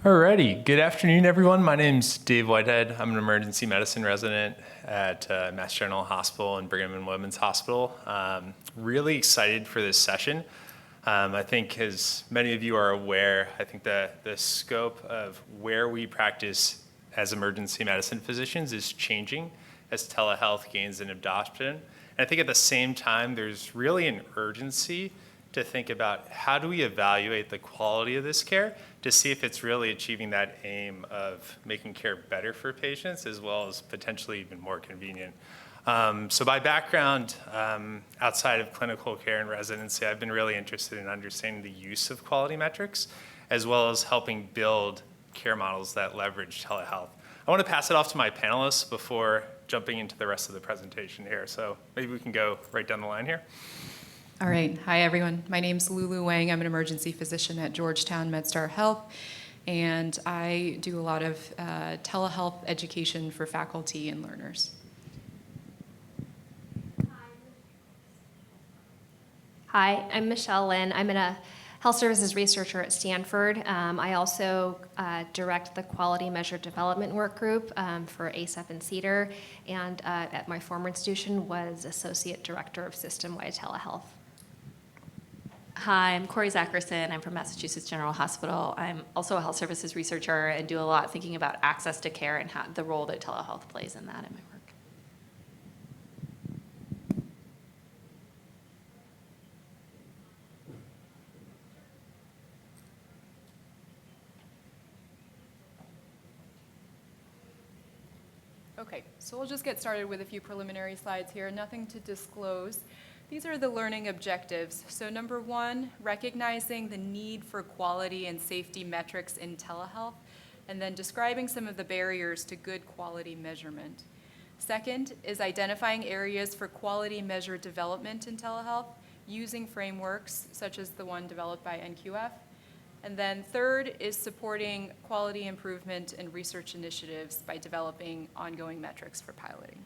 Alrighty, good afternoon, everyone. My name's Dave Whitehead. I'm an emergency medicine resident at Mass General Hospital and Brigham and Women's Hospital. Really excited for this session. I think, as many of you are aware, I think the scope of where we practice as emergency medicine physicians is changing as telehealth gains in adoption. And I think at the same time, there's really an urgency to think about how do we evaluate the quality of this care to see if it's really achieving that aim of making care better for patients as well as potentially even more convenient. So by background, outside of clinical care and residency, I've been really interested in understanding the use of quality metrics as well as helping build care models that leverage telehealth. I want to pass it off to my panelists before jumping into the rest of the presentation here. So maybe we can go right down the line here. All right. Hi, everyone. My name's Lulu Wang. I'm an emergency physician at Georgetown MedStar Health, and I do a lot of telehealth education for faculty and learners. Hi, I'm Michelle Lynn. I'm a health services researcher at Stanford. I also direct the quality measure development work group for ASAP and CEDAR, and at my former institution was associate director of system-wide telehealth. Hi, I'm Kori Zachrison. I'm from Massachusetts General Hospital. I'm also a health services researcher and do a lot thinking about access to care and the role that telehealth plays in that in my work. Okay, so we'll just get started with a few preliminary slides here. Nothing to disclose. These are the learning objectives. So number one, recognizing the need for quality and safety metrics in telehealth, and then describing some of the barriers to good quality measurement. Second is identifying areas for quality measure development in telehealth using frameworks such as the one developed by NQF. And then third is supporting quality improvement and research initiatives by developing ongoing metrics for piloting.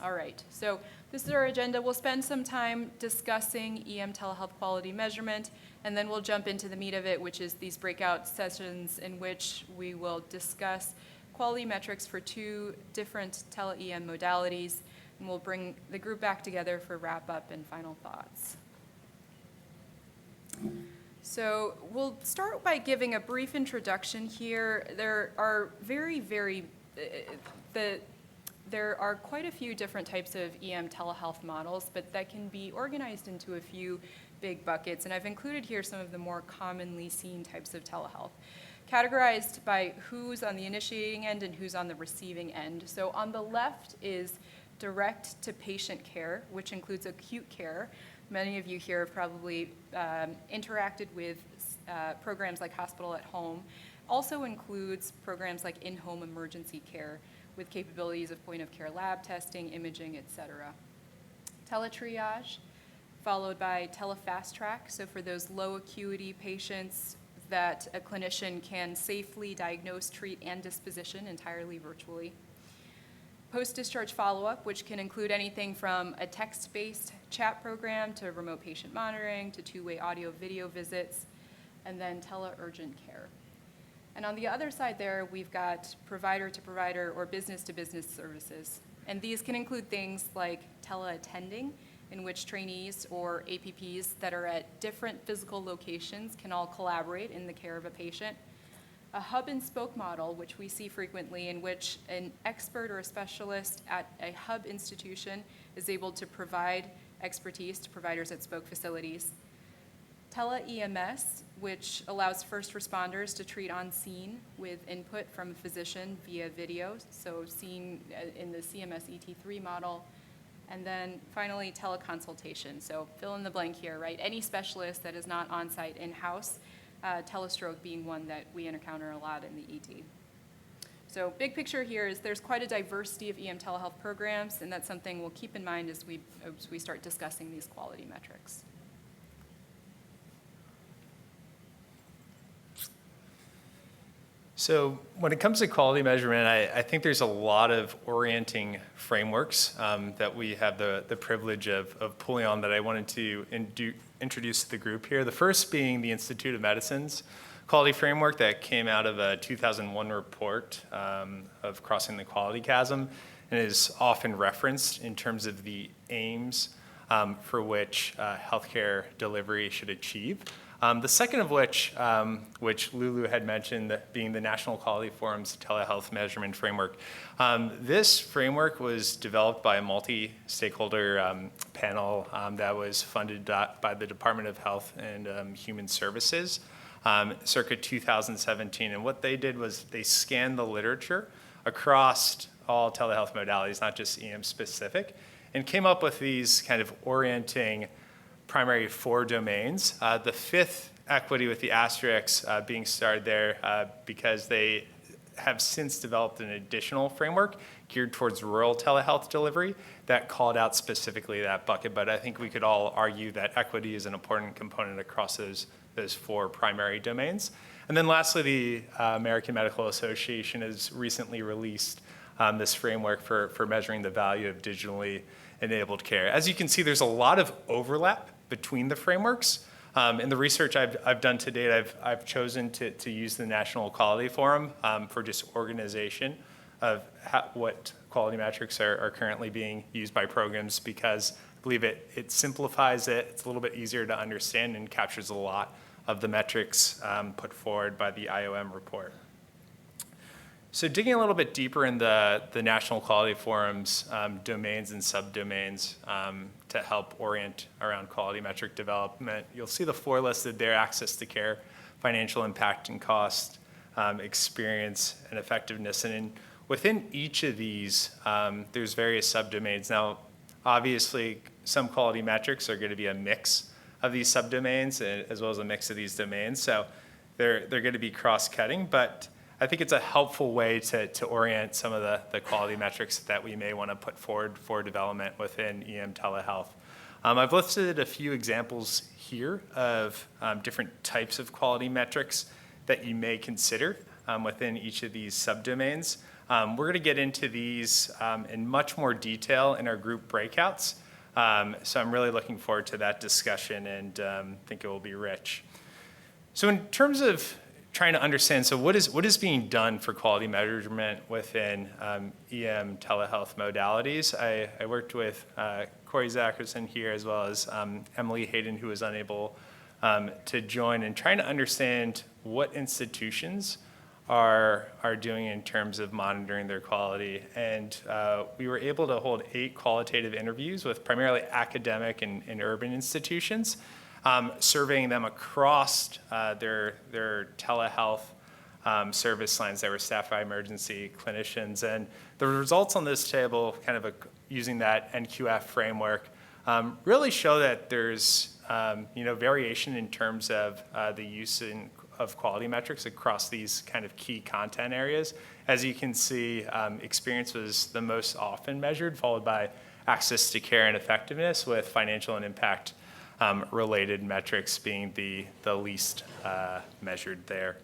All right, so this is our agenda. We'll spend some time discussing EM telehealth quality measurement, and then we'll jump into the meat of it, which is these breakout sessions in which we will discuss quality metrics for two different tele-EM modalities, and we'll bring the group back together for wrap-up and final thoughts. So we'll start by giving a brief introduction here. There are there are quite a few different types of EM telehealth models, but that can be organized into a few big buckets. And I've included here some of the more commonly seen types of telehealth, categorized by who's on the initiating end and who's on the receiving end. So on the left is direct to patient care, which includes acute care. Many of you here have probably interacted with programs like Hospital at Home. Also includes programs like in-home emergency care with capabilities of point-of-care lab testing, imaging, et cetera. Teletriage, followed by telefast track. So for those low acuity patients that a clinician can safely diagnose, treat, and disposition entirely virtually. Post-discharge follow-up, which can include anything from a text-based chat program to remote patient monitoring to two-way audio-video visits, and then tele-urgent care. And on the other side there, we've got provider-to-provider or business-to-business services. And these can include things like teleattending, in which trainees or APPs that are at different physical locations can all collaborate in the care of a patient. A hub-and-spoke model, which we see frequently, in which an expert or a specialist at a hub institution is able to provide expertise to providers at spoke facilities. Tele-EMS, which allows first responders to treat on scene with input from a physician via video, so seen in the CMS ET3 model. And then finally, teleconsultation. So fill in the blank here, right? Any specialist that is not on-site in-house, telestroke being one that we encounter a lot in the ED. So big picture here is there's quite a diversity of EM telehealth programs, and that's something we'll keep in mind as we start discussing these quality metrics. So when it comes to quality measurement, I think there's a lot of orienting frameworks that we have the privilege of pulling on that I wanted to introduce to the group here. The first being the Institute of Medicine's quality framework that came out of a 2001 report of crossing the quality chasm and is often referenced in terms of the aims for which healthcare delivery should achieve. The second of which Lulu had mentioned, that being the National Quality Forum's Telehealth Measurement Framework. This framework was developed by a multi-stakeholder panel that was funded by the Department of Health and Human Services circa 2017. And what they did was they scanned the literature across all telehealth modalities, not just EM specific, and came up with these kind of orienting primary 4 domains. The 5th, equity with the asterisks being started there because they have since developed an additional framework geared towards rural telehealth delivery that called out specifically that bucket. But I think we could all argue that equity is an important component across those 4 primary domains. And then lastly, the American Medical Association has recently released this framework for measuring the value of digitally enabled care. As you can see, there's a lot of overlap between the frameworks. In the research I've done to date, I've chosen to use the National Quality Forum for just organization of what quality metrics are currently being used by programs, because I believe it simplifies it, it's a little bit easier to understand, and captures a lot of the metrics put forward by the IOM report. So digging a little bit deeper in the National Quality Forum's domains and subdomains to help orient around quality metric development, you'll see the 4 listed there: access to care, financial impact and cost, experience, and effectiveness. And within each of these, there's various subdomains. Now, obviously, some quality metrics are going to be a mix of these subdomains as well as a mix of these domains. So they're going to be cross-cutting, but I think it's a helpful way to orient some of the quality metrics that we may want to put forward for development within EM telehealth. I've listed a few examples here of different types of quality metrics that you may consider within each of these subdomains. We're going to get into these in much more detail in our group breakouts. So I'm really looking forward to that discussion and think it will be rich. So in terms of trying to understand, so what is being done for quality measurement within EM telehealth modalities? I worked with Kori Zachrison here, as well as Emily Hayden, who was unable to join, and trying to understand what institutions are doing in terms of monitoring their quality. And we were able to hold 8 qualitative interviews with primarily academic and urban institutions, surveying them across their telehealth service lines that were staffed by emergency clinicians. And the results on this table, kind of using that NQF framework, really show that there's variation in terms of the use of quality metrics across these kind of key content areas. As you can see, experience was the most often measured, followed by access to care and effectiveness, with financial and impact related metrics being the least measured there.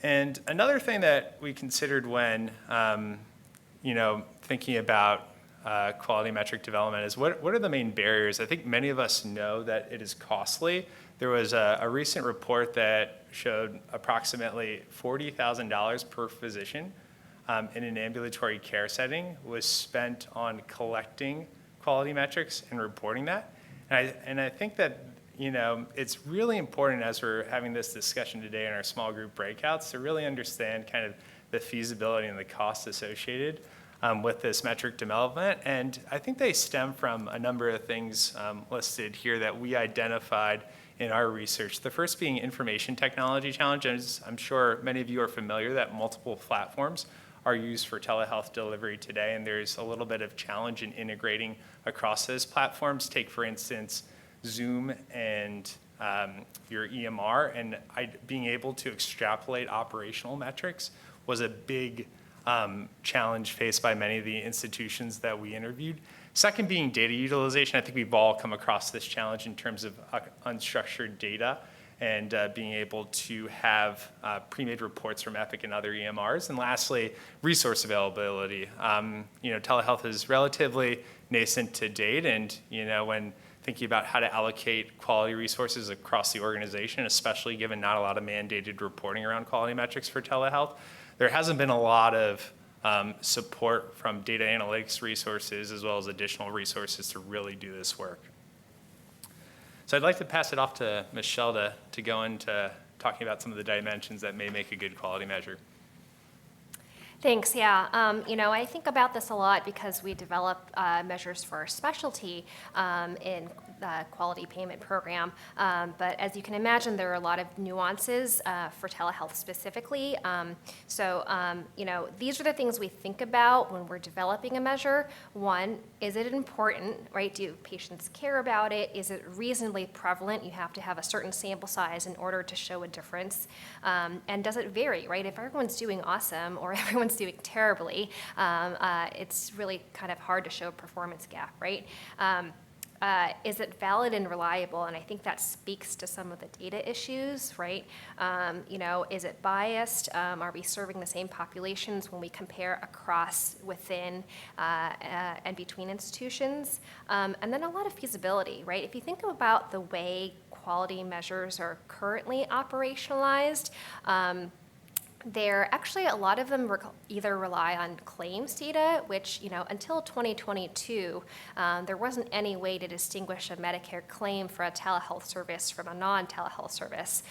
And another thing that we considered when thinking about quality metric development is what are the main barriers? I think many of us know that it is costly. There was a recent report that showed approximately $40,000 per physician in an ambulatory care setting was spent on collecting quality metrics and reporting that. And I think that it's really important, as we're having this discussion today in our small group breakouts, to really understand kind of the feasibility and the costs associated with this metric development. And I think they stem from a number of things listed here that we identified in our research. The first being information technology challenges. I'm sure many of you are familiar that multiple platforms are used for telehealth delivery today, and there's a little bit of challenge in integrating across those platforms. Take, for instance, Zoom and your EMR, and being able to extrapolate operational metrics was a big challenge faced by many of the institutions that we interviewed. Second being data utilization. I think we've all come across this challenge in terms of unstructured data and being able to have pre-made reports from Epic and other EMRs. And lastly, resource availability. Telehealth is relatively nascent to date, and when thinking about how to allocate quality resources across the organization, especially given not a lot of mandated reporting around quality metrics for telehealth, there hasn't been a lot of support from data analytics resources as well as additional resources to really do this work. So I'd like to pass it off to Michelle to go into talking about some of the dimensions that may make a good quality measure. Thanks. Yeah. I think about this a lot because we develop measures for our specialty in the quality payment program. But as you can imagine, there are a lot of nuances for telehealth specifically. These are the things we think about when we're developing a measure. One, is it important, right? Do patients care about it? Is it reasonably prevalent? You have to have a certain sample size in order to show a difference. And does it vary, right? If everyone's doing awesome or everyone's doing terribly, it's really kind of hard to show a performance gap, right? Is it valid and reliable? And I think that speaks to some of the data issues, right? Is it biased? Are we serving the same populations when we compare across, within, and between institutions? And then a lot of feasibility, right? If you think about the way quality measures are currently operationalized, a lot of them either rely on claims data, which, until 2022, there wasn't any way to distinguish a Medicare claim for a telehealth service from a non-telehealth service,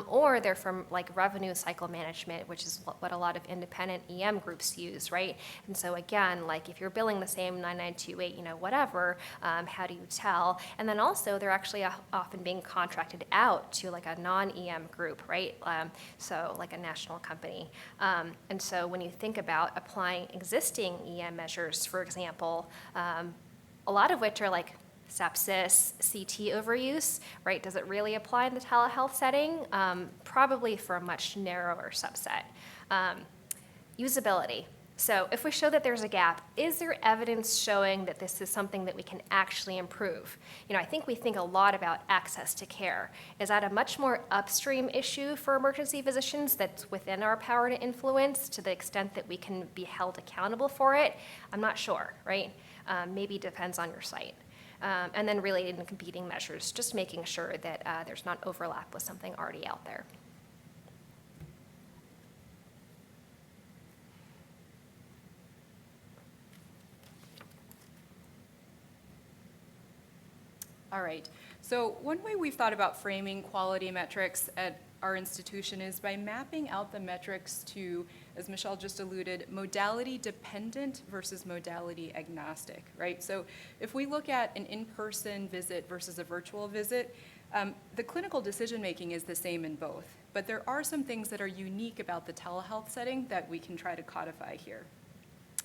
or they're from revenue cycle management, which is what a lot of independent EM groups use, right? And so again, if you're billing the same 9928, whatever, how do you tell? And then also they're actually often being contracted out to a non-EM group, right? So a national company. And so when you think about applying existing EM measures, for example, a lot of which are sepsis, CT overuse, right? Does it really apply in the telehealth setting? Probably for a much narrower subset. Usability. So if we show that there's a gap, is there evidence showing that this is something that we can actually improve? I think we think a lot about access to care. Is that a much more upstream issue for emergency physicians that's within our power to influence to the extent that we can be held accountable for it? I'm not sure, right? Maybe depends on your site. And then related and competing measures, just making sure that there's not overlap with something already out there. All right. So one way we've thought about framing quality metrics at our institution is by mapping out the metrics to, as Michelle just alluded, modality dependent versus modality agnostic, right? So if we look at an in-person visit versus a virtual visit, the clinical decision making is the same in both, but there are some things that are unique about the telehealth setting that we can try to codify here.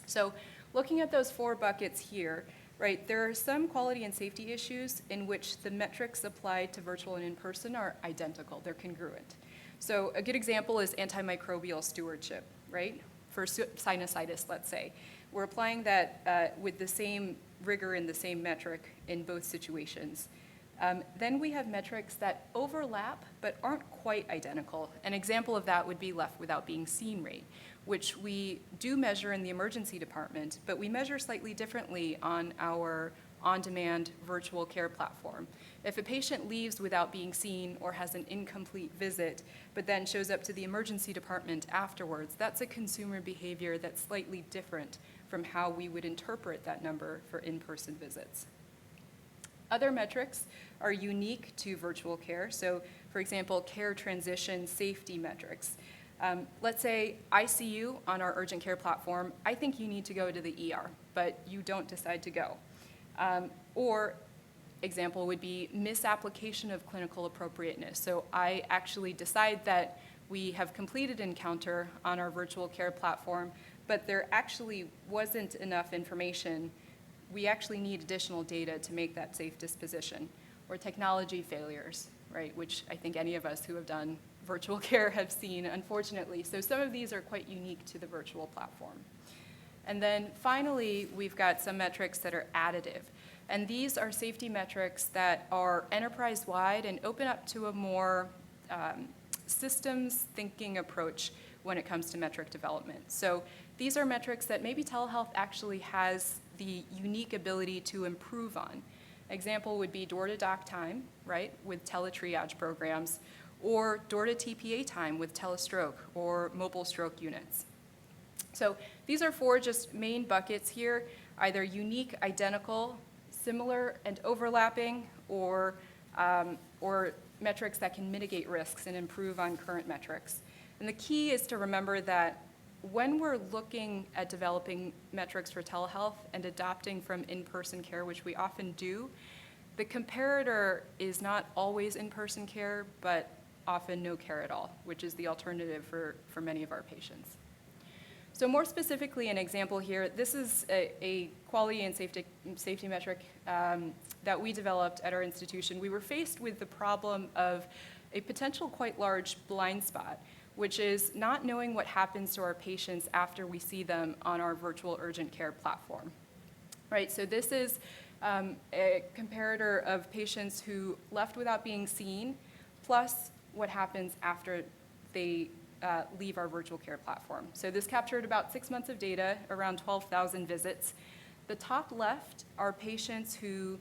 So looking at those 4 buckets here, right, there are some quality and safety issues in which the metrics applied to virtual and in-person are identical, they're congruent. So a good example is antimicrobial stewardship, right? For sinusitis, let's say. We're applying that with the same rigor and the same metric in both situations. Then we have metrics that overlap but aren't quite identical. An example of that would be left without being seen rate, which we do measure in the emergency department, but we measure slightly differently on our on-demand virtual care platform. If a patient leaves without being seen or has an incomplete visit, but then shows up to the emergency department afterwards, that's a consumer behavior that's slightly different from how we would interpret that number for in-person visits. Other metrics are unique to virtual care. So, for example, care transition safety metrics. Let's say I see you on our urgent care platform. I think you need to go to the ER, but you don't decide to go. Or example would be misapplication of clinical appropriateness. So I actually decide that we have completed encounter on our virtual care platform, but there actually wasn't enough information. We actually need additional data to make that safe disposition. Or technology failures, right, which I think any of us who have done virtual care have seen, unfortunately. So some of these are quite unique to the virtual platform. And then finally, we've got some metrics that are additive. And these are safety metrics that are enterprise-wide and open up to a more systems thinking approach when it comes to metric development. So these are metrics that maybe telehealth actually has the unique ability to improve on. Example would be door-to-doc time, right, with teletriage programs, or door-to-TPA time with telestroke or mobile stroke units. So these are four just main buckets here, either unique, identical, similar, and overlapping, or metrics that can mitigate risks and improve on current metrics. And the key is to remember that when we're looking at developing metrics for telehealth and adopting from in-person care, which we often do, the comparator is not always in-person care, but often no care at all, which is the alternative for many of our patients. So more specifically, an example here, this is a quality and safety metric that we developed at our institution. We were faced with the problem of a potential quite large blind spot, which is not knowing what happens to our patients after we see them on our virtual urgent care platform. Right, so this is a comparator of patients who left without being seen, plus what happens after they leave our virtual care platform. So this captured about 6 months of data, around 12,000 visits. The top left are patients who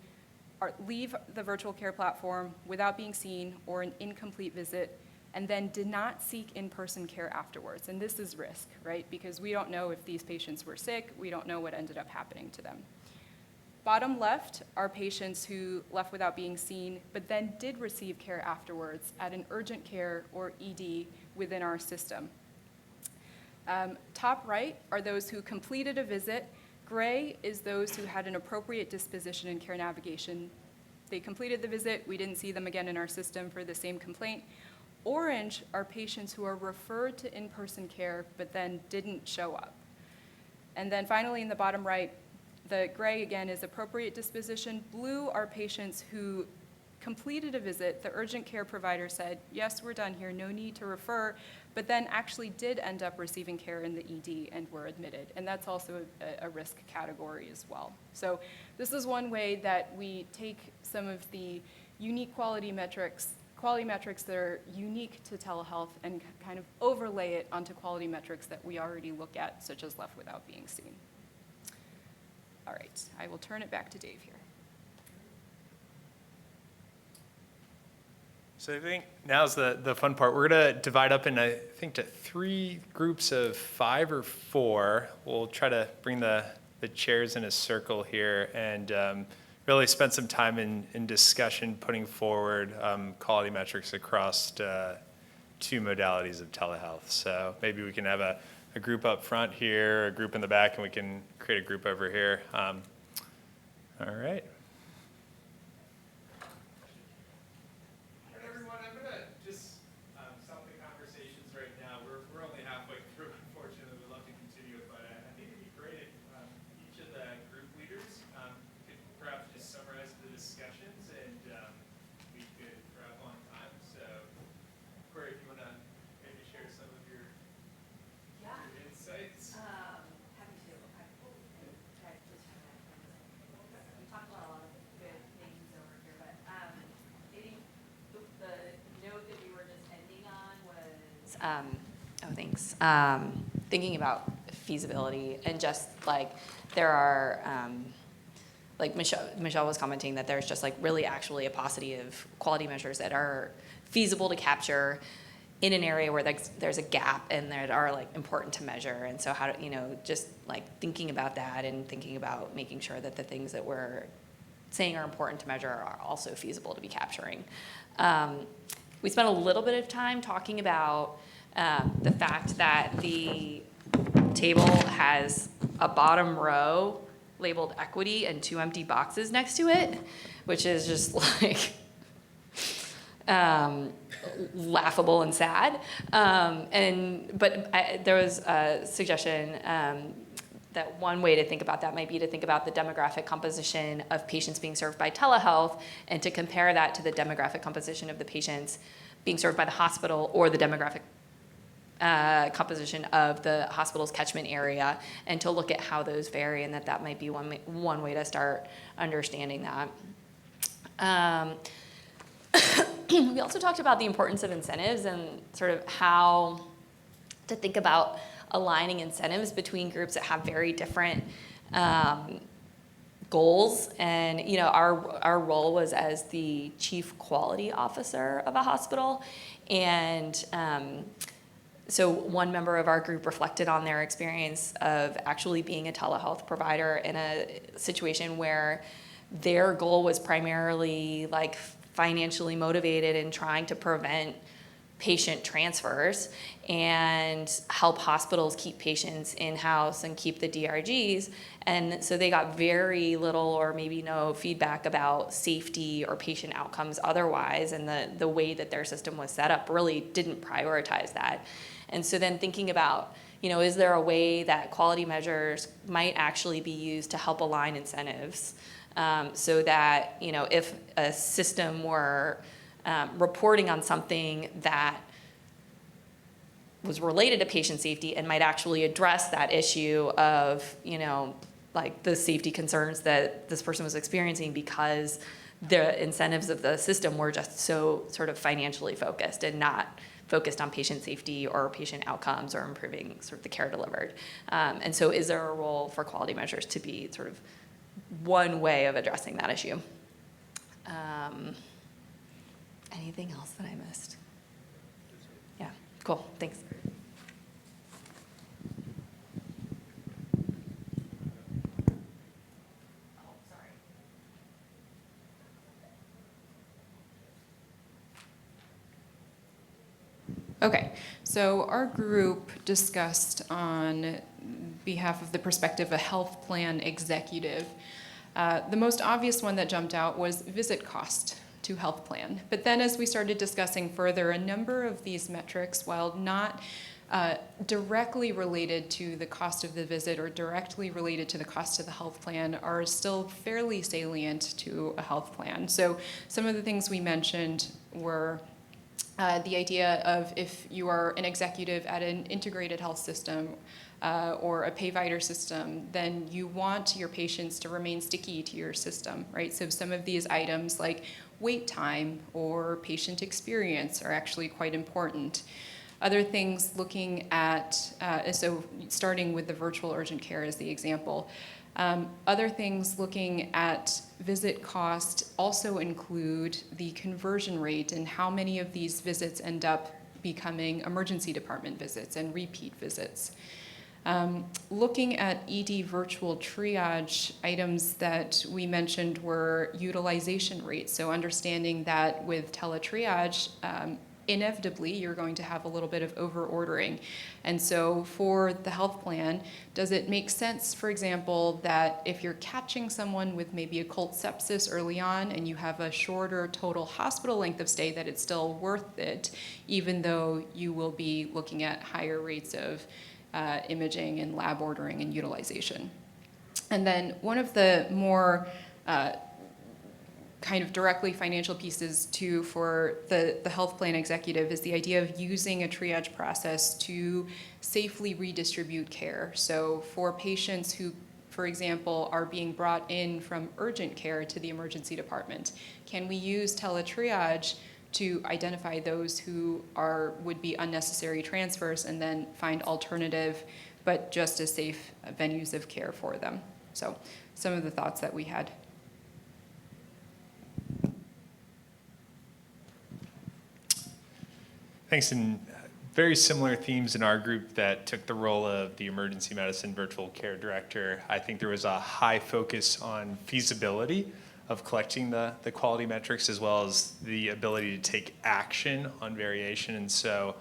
leave the virtual care platform without being seen or an incomplete visit, and then did not seek in-person care afterwards. And this is risk, right? Because we don't know if these patients were sick, we don't know what ended up happening to them. Bottom left are patients who left without being seen, but then did receive care afterwards at an urgent care or ED within our system. Top right are those who completed a visit. Gray is those who had an appropriate disposition in care navigation. They completed the visit, we didn't see them again in our system for the same complaint. Orange are patients who are referred to in-person care, but then didn't show up. And then finally in the bottom right, the gray again is appropriate disposition. Blue are patients who completed a visit. The urgent care provider said, yes, we're done here, no need to refer, but then actually did end up receiving care in the ED and were admitted. And that's also a risk category as well. So this is one way that we take some of the unique quality metrics that are unique to telehealth and kind of overlay it onto quality metrics that we already look at, such as left without being seen. All right, I will turn it back to Dave here. So I think now's the fun part. We're going to divide up in, I think, to 3 groups of 5 or 4. We'll try to bring the chairs in a circle here and really spend some time in discussion putting forward quality metrics across 2 modalities of telehealth. So maybe we can have a group up front here, a group in the back, and we can create a group over here. All right. Everyone, I'm going to just stop the conversations right now. We're only halfway through, unfortunately. We'd love to continue it, but I think it'd be great if each of the group leaders could perhaps just summarize the discussions, and we could wrap on time. So, Kori, if you want to maybe share some of your insights. Happy to. We talked about a lot of good things over here, but maybe the note that we were just ending on was thanks. Thinking about feasibility and just like there are like Michelle was commenting that there's just like really actually a paucity of quality measures that are feasible to capture in an area where there's a gap and that are like important to measure. And so how to, just like thinking about that and thinking about making sure that the things that we're saying are important to measure are also feasible to be capturing. We spent a little bit of time talking about the fact that the table has a bottom row labeled equity and 2 empty boxes next to it, which is just like laughable and sad. But there was a suggestion that one way to think about that might be to think about the demographic composition of patients being served by telehealth and to compare that to the demographic composition of the patients being served by the hospital or the demographic composition of the hospital's catchment area, and to look at how those vary, and that might be one way to start understanding that. we also talked about the importance of incentives and sort of how to think about aligning incentives between groups that have very different goals. And our role was as the chief quality officer of a hospital, and so one member of our group reflected on their experience of actually being a telehealth provider in a situation where their goal was primarily like financially motivated and trying to prevent patient transfers and help hospitals keep patients in-house and keep the DRGs. And so they got very little or maybe no feedback about safety or patient outcomes otherwise, and the way that their system was set up really didn't prioritize that. And so then thinking about, is there a way that quality measures might actually be used to help align incentives, so that, if a system were reporting on something that was related to patient safety and might actually address that issue of, like the safety concerns that this person was experiencing because the incentives of the system were just so sort of financially focused and not focused on patient safety or patient outcomes or improving sort of the care delivered. And so is there a role for quality measures to be sort of one way of addressing that issue? Anything else that I missed? Yeah, cool, thanks. Okay, so our group discussed on behalf of the perspective of a health plan executive. The most obvious one that jumped out was visit cost to health plan. But then as we started discussing further, a number of these metrics, while not directly related to the cost of the visit or directly related to the cost of the health plan, are still fairly salient to a health plan. So some of the things we mentioned were the idea of if you are an executive at an integrated health system or a payvider system, then you want your patients to remain sticky to your system, right? So some of these items like wait time or patient experience are actually quite important. Other things looking at, so starting with the virtual urgent care as the example, other things looking at visit cost also include the conversion rate and how many of these visits end up becoming emergency department visits and repeat visits. Looking at ED virtual triage, items that we mentioned were utilization rates. So understanding that with teletriage, inevitably you're going to have a little bit of over-ordering. And so for the health plan, does it make sense, for example, that if you're catching someone with maybe occult sepsis early on and you have a shorter total hospital length of stay, that it's still worth it, even though you will be looking at higher rates of imaging and lab ordering and utilization? And then one of the more kind of directly financial pieces too for the health plan executive is the idea of using a triage process to safely redistribute care. So for patients who, for example, are being brought in from urgent care to the emergency department, can we use teletriage to identify those who would be unnecessary transfers and then find alternative but just as safe venues of care for them? So some of the thoughts that we had. Thanks. And very similar themes in our group that took the role of the emergency medicine virtual care director. I think there was a high focus on feasibility of collecting the quality metrics as well as the ability to take action on variation. And so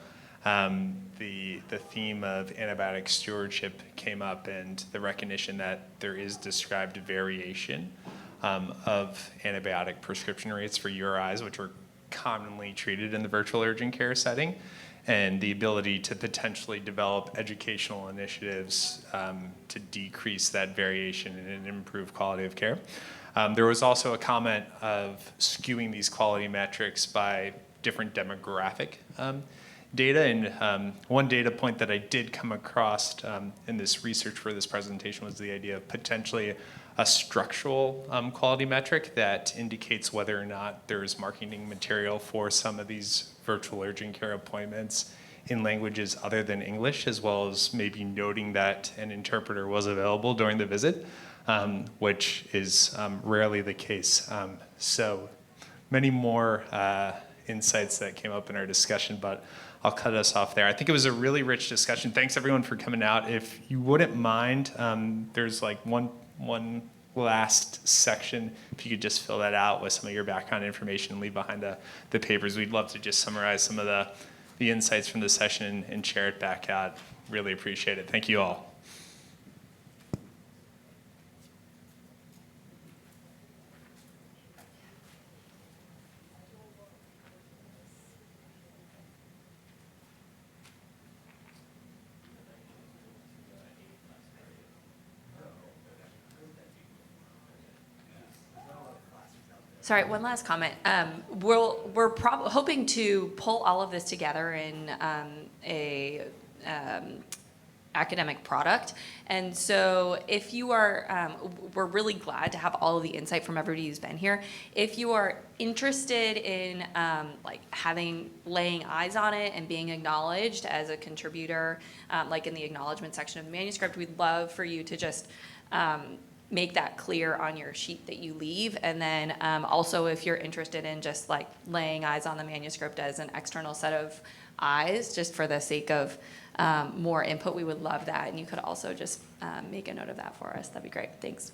the theme of antibiotic stewardship came up, and the recognition that there is described variation of antibiotic prescription rates for URIs, which were commonly treated in the virtual urgent care setting, and the ability to potentially develop educational initiatives to decrease that variation and improve quality of care. There was also a comment of skewing these quality metrics by different demographic data. And one data point that I did come across in this research for this presentation was the idea of potentially a structural quality metric that indicates whether or not there's marketing material for some of these virtual urgent care appointments in languages other than English, as well as maybe noting that an interpreter was available during the visit, which is rarely the case. So many more insights that came up in our discussion, but I'll cut us off there. I think it was a really rich discussion. Thanks everyone for coming out. If you wouldn't mind, there's like one last section. If you could just fill that out with some of your background information and leave behind the papers. We'd love to just summarize some of the insights from the session and share it back out. Really appreciate it. Thank you all. Sorry, one last comment. We're hoping to pull all of this together in a academic product. And so if you are, we're really glad to have all of the insight from everybody who's been here. If you are interested in like laying eyes on it and being acknowledged as a contributor, like in the acknowledgement section of the manuscript, we'd love for you to just make that clear on your sheet that you leave. And then also if you're interested in just like laying eyes on the manuscript as an external set of eyes, just for the sake of more input, we would love that. And you could also just make a note of that for us. That'd be great. Thanks.